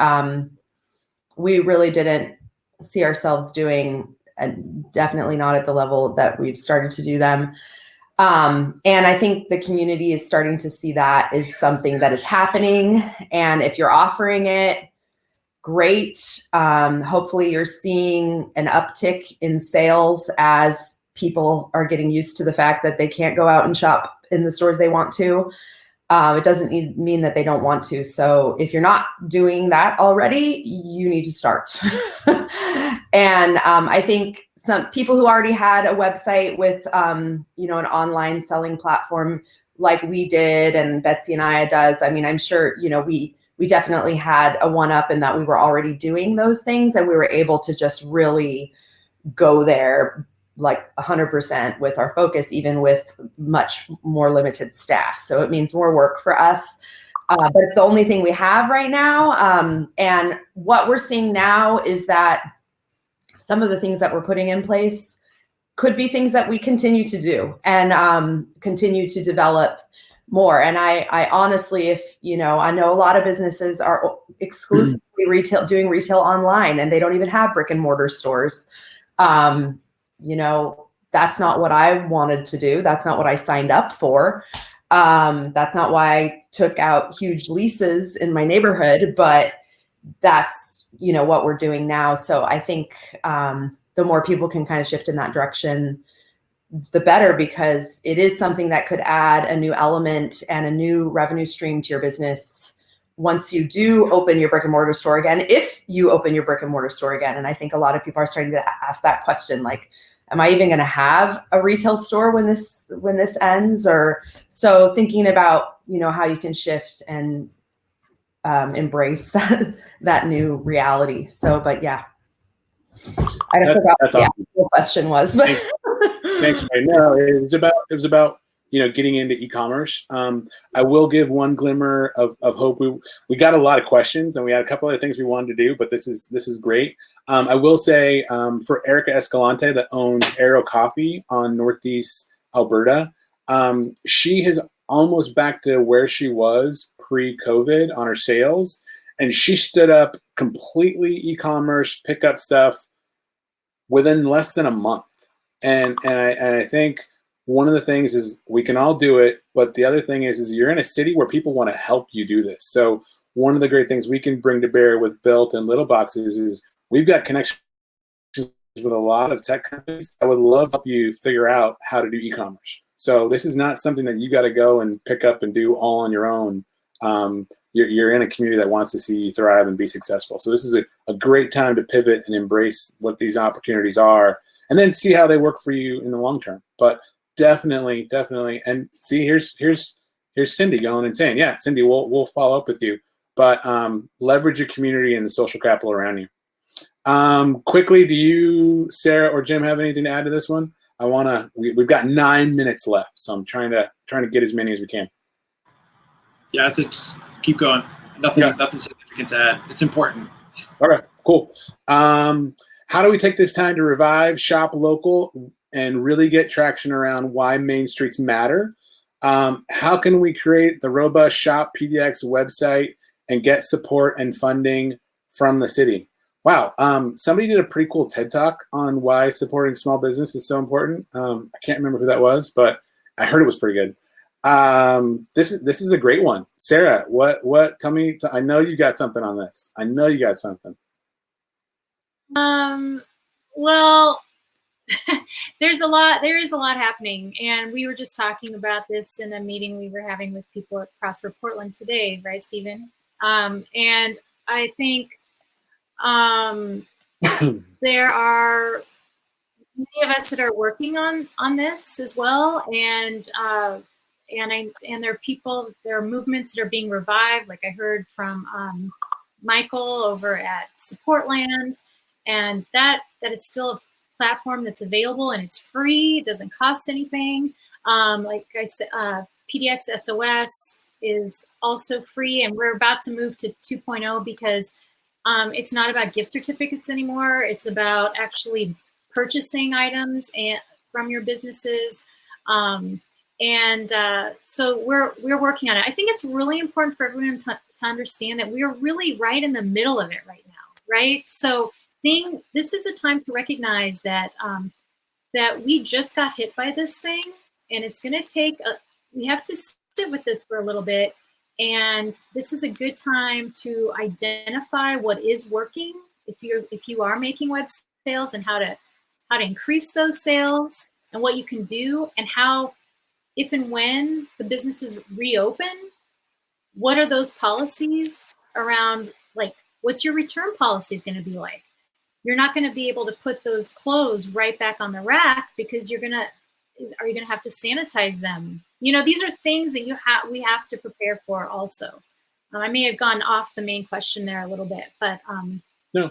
we really didn't see ourselves doing, and definitely not at the level that we've started to do them. And I think the community is starting to see that is something that is happening. And if you're offering it, great. Hopefully you're seeing an uptick in sales as people are getting used to the fact that they can't go out and shop in the stores they want to. It doesn't mean that they don't want to. So if you're not doing that already, you need to start. And I think some people who already had a website with, an online selling platform like we did and Betsy and I does, I mean, I'm sure, we definitely had a one-up in that we were already doing those things, and we were able to just really go there like 100% with our focus, even with much more limited staff. So it means more work for us, but it's the only thing we have right now. And what we're seeing now is that some of the things that we're putting in place could be things that we continue to do and continue to develop more. And I honestly, I know a lot of businesses are exclusively doing retail online, and they don't even have brick and mortar stores. That's not what I wanted to do. That's not what I signed up for. That's not why I took out huge leases in my neighborhood, but that's, what we're doing now. So I think the more people can kind of shift in that direction, the better, because it is something that could add a new element and a new revenue stream to your business once you do open your brick and mortar store again, if you open your brick and mortar store again. And I think a lot of people are starting to ask that question, like, am I even going to have a retail store when this ends? Or so thinking about, how you can shift and embrace that new reality. So, but yeah, I forgot what the actual question was. But Thanks, Ray. No, it was about getting into e-commerce. I will give one glimmer of hope. We got a lot of questions, and we had a couple other things we wanted to do, but this is great. I will say for Erica Escalante, that owns Arrow Coffee on Northeast Alberta, she has almost back to where she was pre-COVID on her sales, and she stood up completely e-commerce pickup stuff within less than a month. And I think one of the things is we can all do it, but the other thing is you're in a city where people want to help you do this. So one of the great things we can bring to bear with Built and Little Boxes is we've got connections with a lot of tech companies that would love to help you figure out how to do e-commerce. So this is not something that you got to go and pick up and do all on your own. You're in a community that wants to see you thrive and be successful. So this is a great time to pivot and embrace what these opportunities are, and then see how they work for you in the long term. But definitely, and see, here's Cindy going and saying, yeah, Cindy, we'll follow up with you. But leverage your community and the social capital around you. Quickly, do you, Sarah or Jim, have anything to add to this one? We've got 9 minutes left, so I'm trying to get as many as we can. Yeah, that's it. Just keep going. Nothing significant to add. It's important. Okay, cool. How do we take this time to revive, shop local, and really get traction around why Main Streets matter? How can we create the robust Shop PDX website and get support and funding from the city? Wow, somebody did a pretty cool TED Talk on why supporting small business is so important. I can't remember who that was, but I heard it was pretty good. This is a great one. Sarah, what? Tell me. I know you got something on this. I know you got something. Well, there is a lot happening, and we were just talking about this in a meeting we were having with people at Prosper Portland today, right, Stephen? And I think there are many of us that are working on this as well, and there are movements that are being revived, like I heard from Michael over at Supportland, and that is still a platform that's available, and it's free. It doesn't cost anything. Like I said, PDX SOS is also free, and we're about to move to 2.0 because it's not about gift certificates anymore. It's about actually purchasing items from your businesses. So we're working on it. I think it's really important for everyone to understand that we are really right in the middle of it right now, right? So this is a time to recognize that that we just got hit by this thing, and it's going to take we have to sit with this for a little bit, and this is a good time to identify what is working if you are making web sales, and how to increase those sales, and what you can do, and how, if and when the businesses reopen, what are those policies around, like, what's your return policies going to be like? You're not going to be able to put those clothes right back on the rack because are you going to have to sanitize them? You know, these are things that we have to prepare for also. I may have gone off the main question there a little bit, but yeah,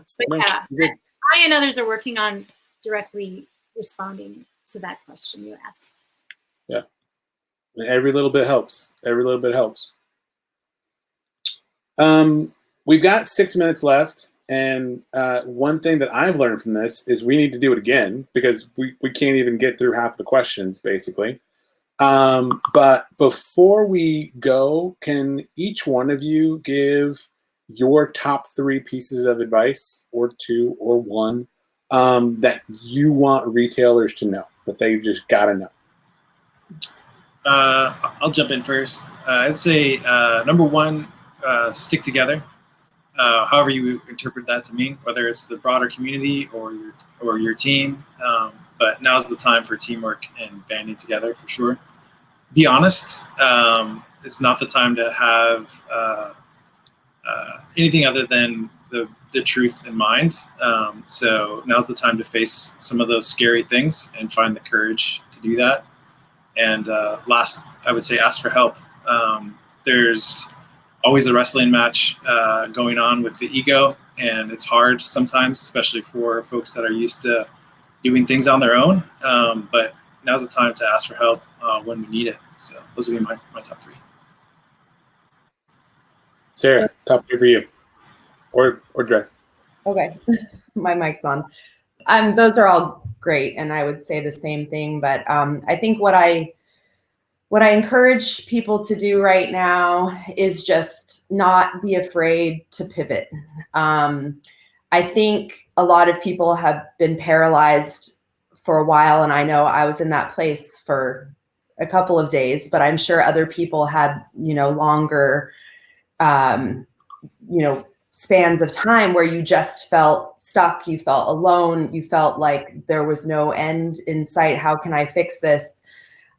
I and others are working on directly responding to that question you asked. Yeah. Every little bit helps. Every little bit helps. We've got 6 minutes left. And one thing that I've learned from this is we need to do it again because we can't even get through half the questions, basically. But before we go, can each one of you give your top 3 pieces of advice, or 2 or 1, that you want retailers to know, that they just got to know? I'll jump in first. I'd say number 1, stick together. However you interpret that to mean, whether it's the broader community or your team, but now's the time for teamwork and banding together for sure. Be honest. It's not the time to have anything other than the truth in mind. So now's the time to face some of those scary things and find the courage to do that. And last, I would say, ask for help. There's always a wrestling match going on with the ego, and it's hard sometimes, especially for folks that are used to doing things on their own. But now's the time to ask for help when we need it. So those would be my top 3. Sarah, top 3 for you, or Dre. Okay, my mic's on. Those are all great, and I would say the same thing. But I think what I encourage people to do right now is just not be afraid to pivot. I think a lot of people have been paralyzed for a while, and I know I was in that place for a couple of days, but I'm sure other people had, longer, spans of time where you just felt stuck, you felt alone, you felt like there was no end in sight. How can I fix this?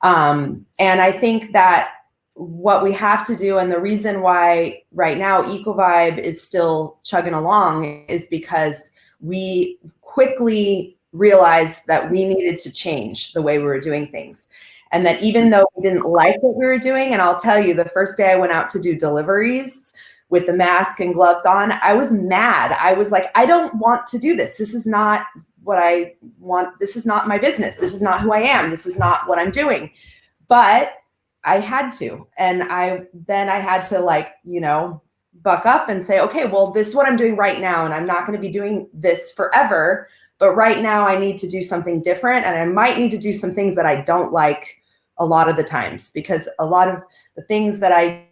And I think that what we have to do, and the reason why right now EcoVibe is still chugging along, is because we quickly realized that we needed to change the way we were doing things. And that even though we didn't like what we were doing, and I'll tell you, the first day I went out to do deliveries with the mask and gloves on, I was mad. I was like, I don't want to do this. This is not what I want. This is not my business. This is not who I am. This is not what I'm doing. But I had to. And then I had to, like, you know, buck up and say, okay, well, this is what I'm doing right now. And I'm not going to be doing this forever. But right now I need to do something different. And I might need to do some things that I don't like a lot of the times, because a lot of the things that a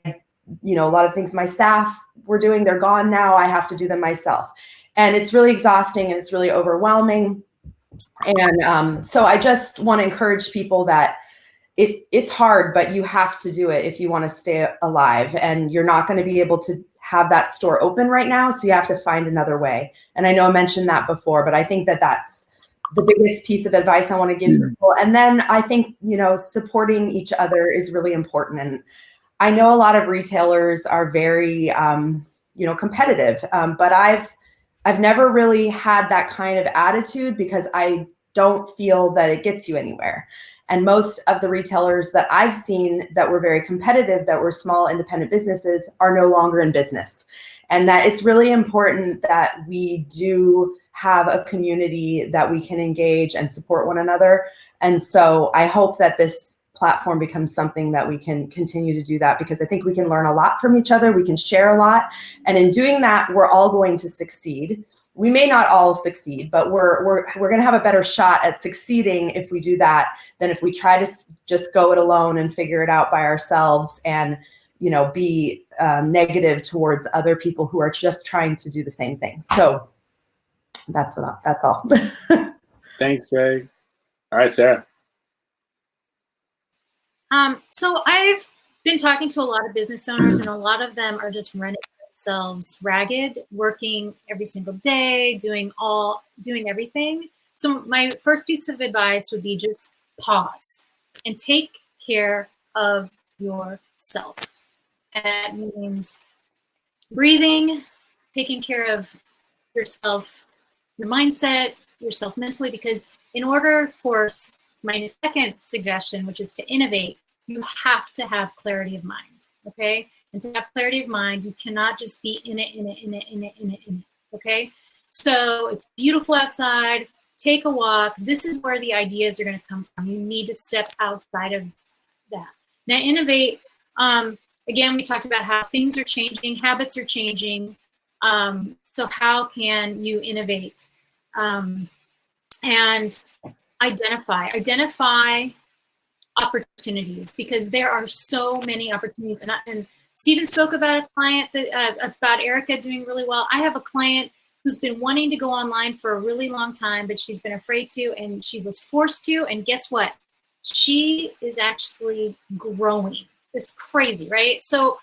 lot of things my staff were doing, they're gone now. I have to do them myself. And it's really exhausting and it's really overwhelming. And so I just want to encourage people that it's hard, but you have to do it if you want to stay alive. And you're not going to be able to have that store open right now. So you have to find another way. And I know I mentioned that before, but I think that that's the biggest piece of advice I want to give people. And then I think, supporting each other is really important. And I know a lot of retailers are very, competitive, but I've never really had that kind of attitude, because I don't feel that it gets you anywhere. And most of the retailers that I've seen that were very competitive, that were small independent businesses, are no longer in business. And that it's really important that we do have a community that we can engage and support one another. And so I hope that this platform becomes something that we can continue to do that, because I think we can learn a lot from each other. We can share a lot. And in doing that, we're all going to succeed. We may not all succeed, but we're going to have a better shot at succeeding if we do that than if we try to just go it alone and figure it out by ourselves and, be negative towards other people who are just trying to do the same thing. So that's all. Thanks, Greg. All right, Sarah. So I've been talking to a lot of business owners, and a lot of them are just running themselves ragged, working every single day, doing everything. So my first piece of advice would be just pause and take care of yourself. And that means breathing, taking care of yourself, your mindset, yourself mentally, because in order for my second suggestion, which is to innovate, you have to have clarity of mind, okay? And to have clarity of mind, you cannot just be in it, okay? So it's beautiful outside, take a walk. This is where the ideas are gonna come from. You need to step outside of that. Now, innovate, again, we talked about how things are changing, habits are changing. So how can you innovate? And identify opportunities, because there are so many opportunities. And Stephen spoke about a client about Erica doing really well. I have a client who's been wanting to go online for a really long time, but she's been afraid to, and she was forced to. And guess what? She is actually growing. It's crazy, right? So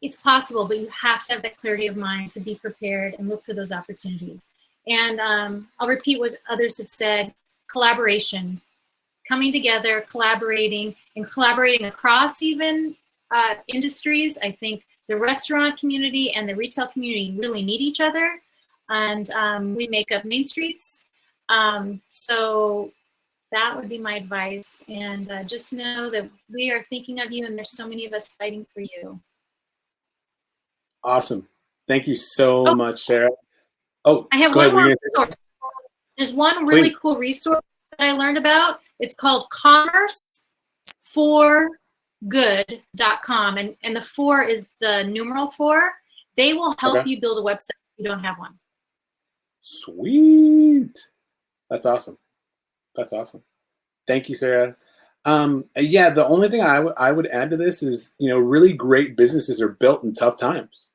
it's possible, but you have to have that clarity of mind to be prepared and look for those opportunities. And I'll repeat what others have said: collaboration, coming together, collaborating across even industries. I think the restaurant community and the retail community really need each other, and we make up Main Streets. So that would be my advice. And just know that we are thinking of you, and there's so many of us fighting for you. Awesome. Thank you so much, Sarah. Oh, I have one more resource. There's one really cool resource that I learned about. It's called commerceforgood.com. And the 4 is the numeral 4. They will help you build a website if you don't have one. Sweet. That's awesome. That's awesome. Thank you, Sarah. Yeah, the only thing I would add to this is, really great businesses are built in tough times.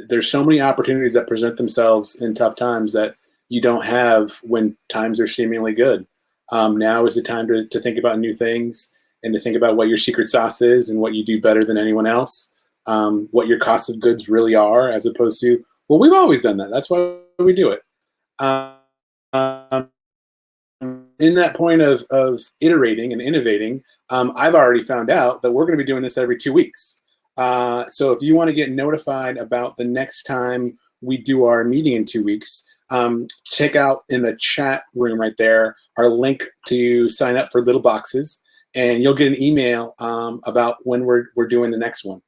There's so many opportunities that present themselves in tough times that you don't have when times are seemingly good. Now is the time to think about new things and to think about what your secret sauce is and what you do better than anyone else. what your cost of goods really are, as opposed to, well, we've always done that. That's why we do it. In that point of iterating and innovating, I've already found out that we're going to be doing this every 2 weeks. So if you want to get notified about the next time we do our meeting in 2 weeks, check out in the chat room right there our link to sign up for Little Boxes, and you'll get an email about when we're doing the next one.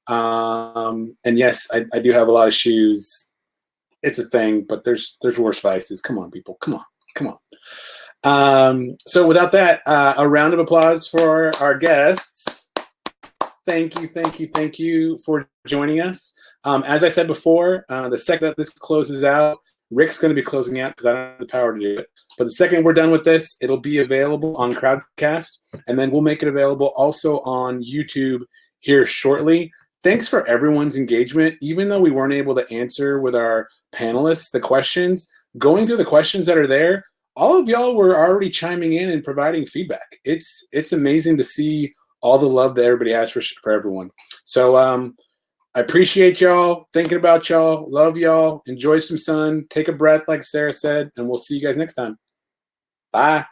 And yes, I do have a lot of shoes. It's a thing, but there's worse vices. Come on, people. Come on. So without that, a round of applause for our guests. Thank you for joining us. As I said before, the second that this closes out, Rick's going to be closing out because I don't have the power to do it. But the second we're done with this, it'll be available on Crowdcast, and then we'll make it available also on YouTube here shortly. Thanks for everyone's engagement. Even though we weren't able to answer with our panelists the questions, going through the questions that are there, all of y'all were already chiming in and providing feedback. It's amazing to see all the love that everybody has for everyone. So I appreciate y'all, thinking about y'all, love y'all, enjoy some sun, take a breath like Sarah said, and we'll see you guys next time. Bye.